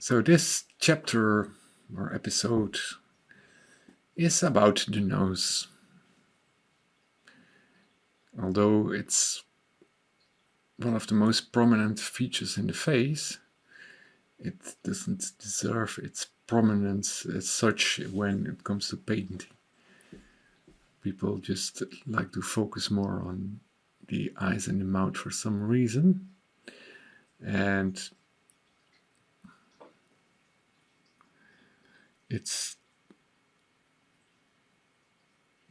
So this chapter or episode is about the nose. Although it's one of the most prominent features in the face, it doesn't deserve its prominence as such when it comes to painting. People just like to focus more on the eyes and the mouth for some reason. And it's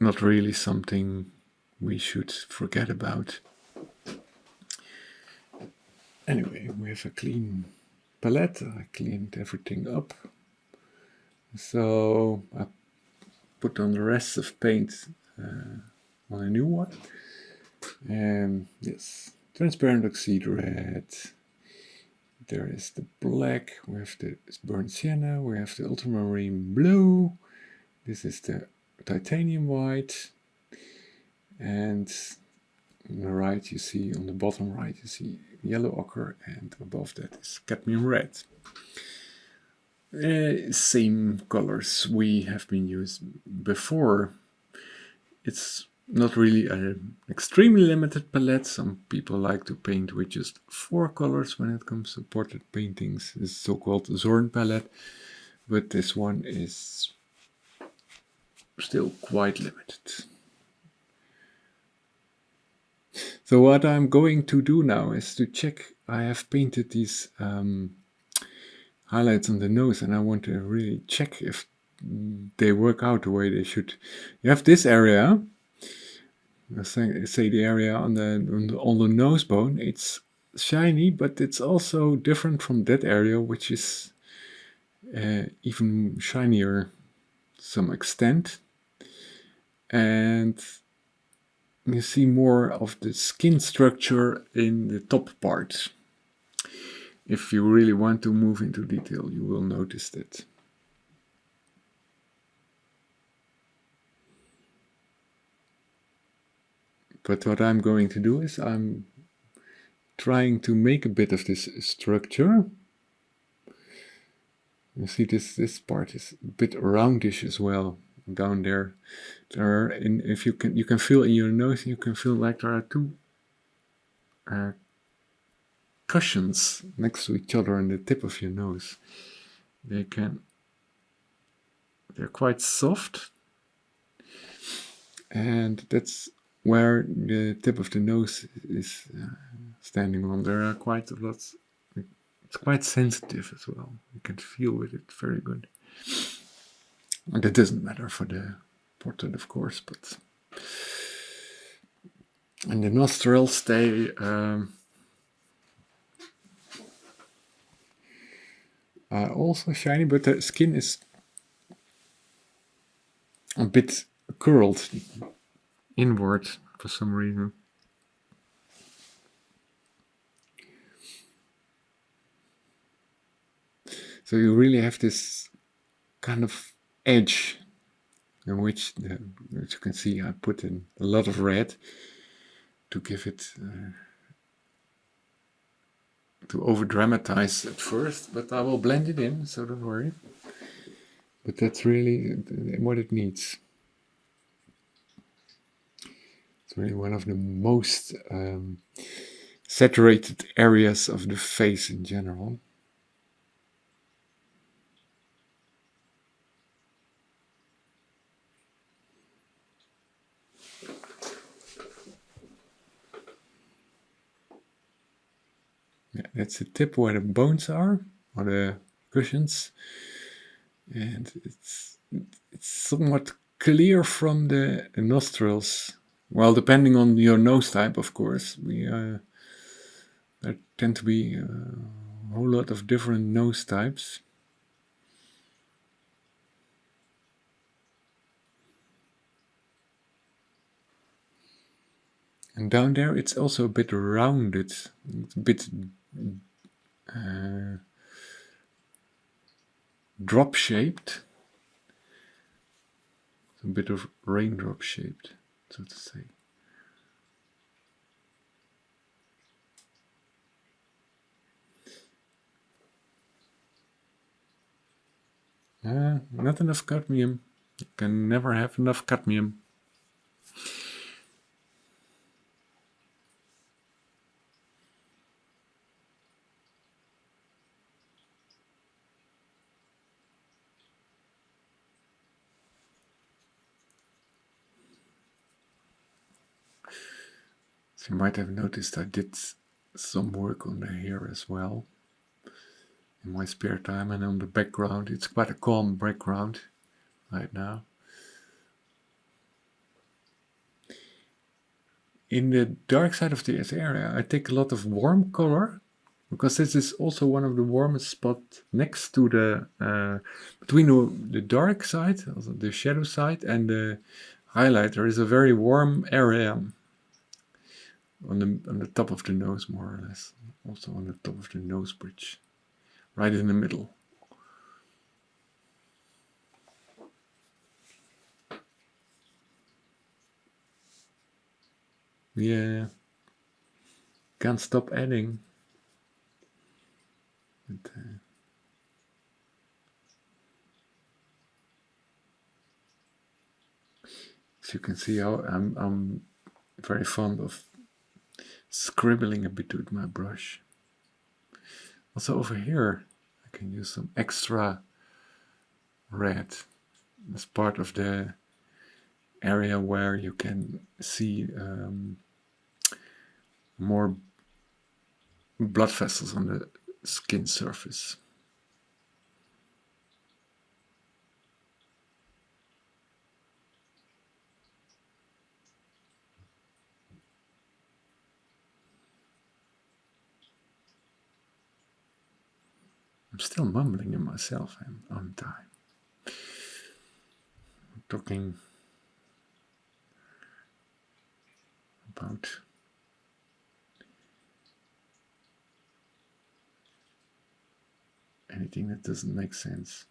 not really something we should forget about. Anyway, we have a clean palette. I cleaned everything up. So I put on the rest of paint on a new one. And yes, transparent oxide red. There is the black. We have the burnt sienna. We have the ultramarine blue. This is the titanium white. And on the right you see, on the bottom right you see yellow ochre, and above that is cadmium red. Same colors we have been used before. It's not really an extremely limited palette. Some people like to paint with just 4 colors when it comes to portrait paintings. This so-called Zorn palette, but this one is still quite limited. So what I'm going to do now is to check. I have painted these highlights on the nose, and I want to really check if they work out the way they should. You have this area, say the area on the nose bone. It's shiny, but it's also different from that area, which is even shinier to some extent. And you see more of the skin structure in the top part. If you really want to move into detail, you will notice that. But what I'm going to do is I'm trying to make a bit of this structure. You see this part is a bit roundish as well down there. If you can feel in your nose, you can feel like there are two cushions next to each other on the tip of your nose. They're quite soft, and that's where the tip of the nose is standing on. There are quite a lot. It's quite sensitive as well. You can feel with it very good. And that doesn't matter for the portrait, of course, but and the nostrils, they are also shiny, but the skin is a bit curled inward for some reason. So you really have this kind of edge in which, as you can see, I put in a lot of red to give it, to over dramatize at first, but I will blend it in, so don't worry. But that's really what it needs. It's really one of the most saturated areas of the face in general. Yeah, that's the tip where the bones are, or the cushions, and it's somewhat clear from the nostrils. Well, depending on your nose type, of course. There tend to be a whole lot of different nose types. And down there, it's also a bit rounded, it's a bit drop shaped, a bit of raindrop shaped, so to say. Not enough cadmium. You can never have enough cadmium. So you might have noticed I did some work on the hair as well in my spare time, and on the background. It's quite a calm background right now. In the dark side of this area, I take a lot of warm color because this is also one of the warmest spots next to the between the dark side, also the shadow side, and the highlight. There is a very warm area on the top of the nose, more or less. Also on the top of the nose bridge, right in the middle. Yeah, can't stop adding. But, as you can see, I'm very fond of scribbling a bit with my brush. Also over here, I can use some extra red as part of the area where you can see more blood vessels on the skin surface. I'm still mumbling in myself, aren't I? I'm talking about anything that doesn't make sense.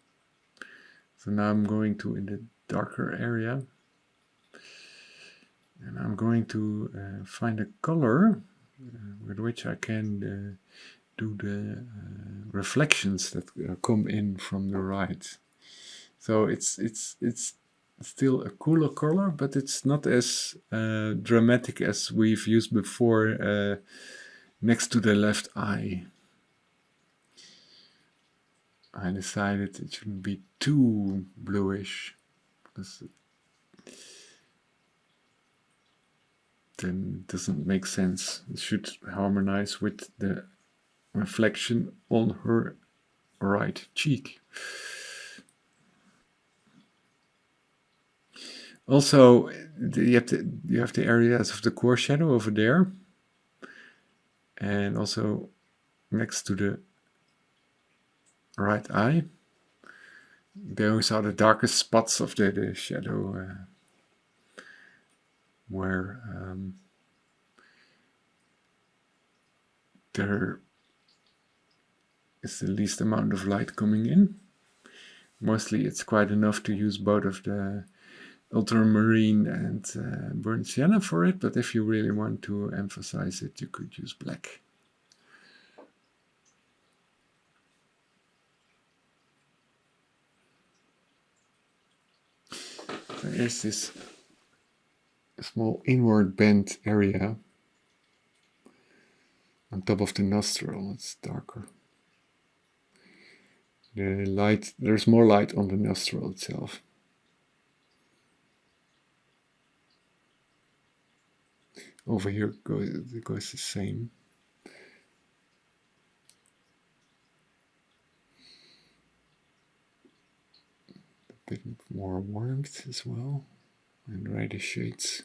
So now I'm going to in the darker area, and I'm going to find a color with which I can do the reflections that come in from the right. So it's still a cooler color, but it's not as dramatic as we've used before next to the left eye. I decided it shouldn't be too bluish, because then it doesn't make sense. It should harmonize with the reflection on her right cheek. Also, you have the areas of the core shadow over there, and also next to the right eye. Those are the darkest spots of the shadow, where there is the least amount of light coming in. Mostly it's quite enough to use both of the ultramarine and burnt sienna for it, but if you really want to emphasize it, you could use black. There is this small inward bend area on top of the nostril. It's darker. The light, there's more light on the nostril itself. Over here it goes the same. A bit more warmth as well, and reddish shades.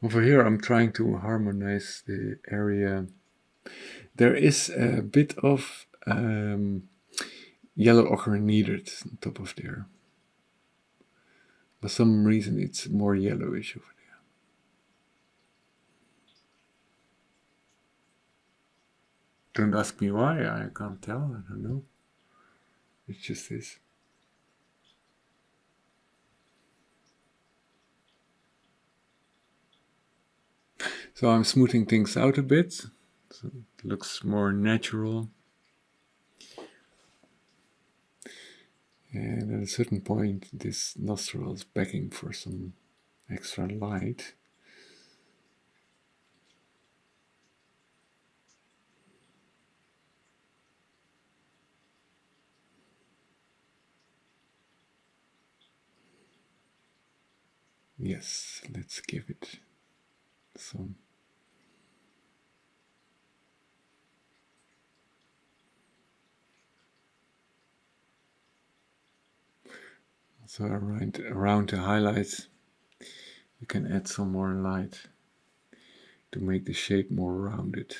Over here I'm trying to harmonize the area. There is a bit of yellow ochre needed on top of there. For some reason it's more yellowish over there. Don't ask me why, I can't tell, I don't know. It just is. So I'm smoothing things out a bit, so it looks more natural. And at a certain point, this nostril is begging for some extra light. Yes, let's give it some. So around the highlights, you can add some more light to make the shape more rounded.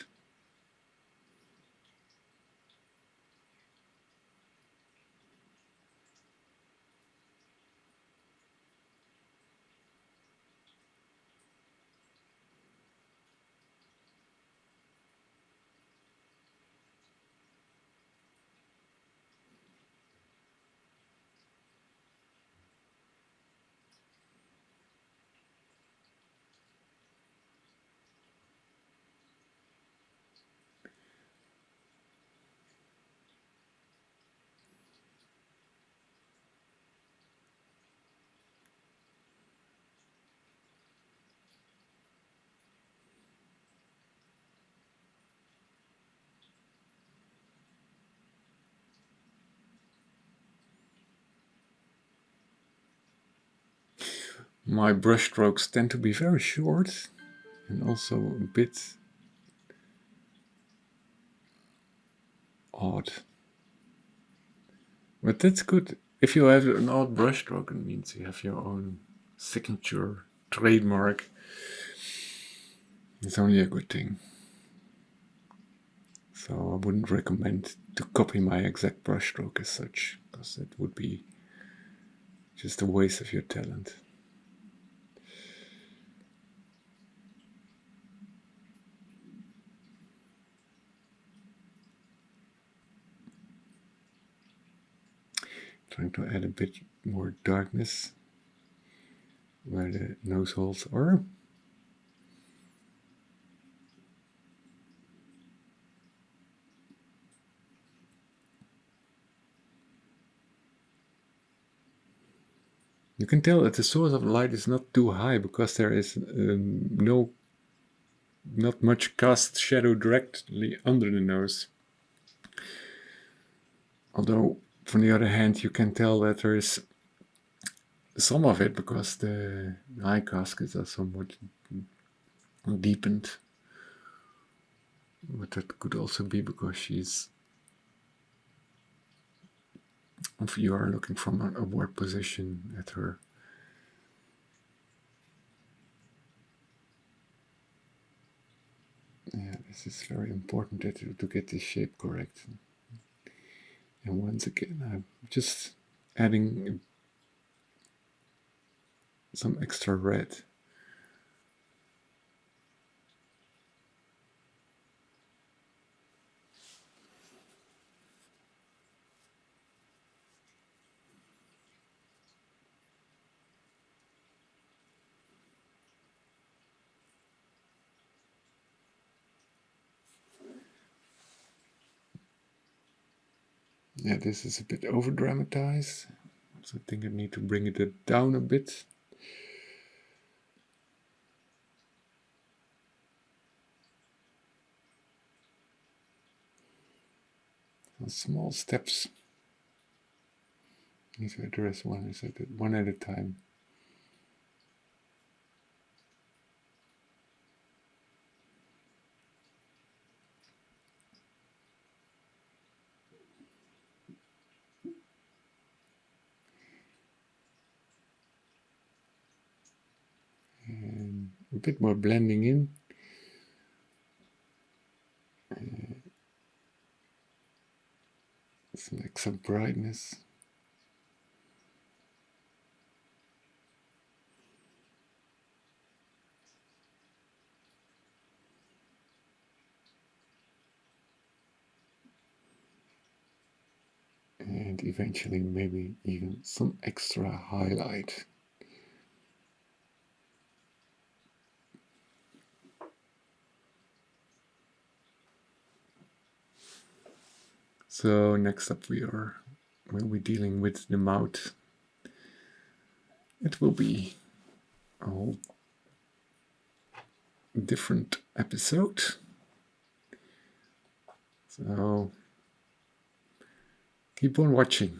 My brush strokes tend to be very short and also a bit odd. But that's good. If you have an odd brush stroke, it means you have your own signature, trademark. It's only a good thing. So I wouldn't recommend to copy my exact brush stroke as such, because it would be just a waste of your talent. Trying to add a bit more darkness where the nose holes are. You can tell that the source of light is not too high because there is not much cast shadow directly under the nose. Although, from the other hand, you can tell that there is some of it because the eye caskets are somewhat deepened. But that could also be because if you are looking from an upward position at her. Yeah, this is very important to get this shape correct. And once again, I'm just adding some extra red. Yeah, this is a bit over dramatized, so I think I need to bring it down a bit. Some small steps. Need to address one at a time. And a bit more blending in. Select some brightness. And eventually maybe even some extra highlight. So next up we'll be dealing with the mouth. It will be a whole different episode. So keep on watching.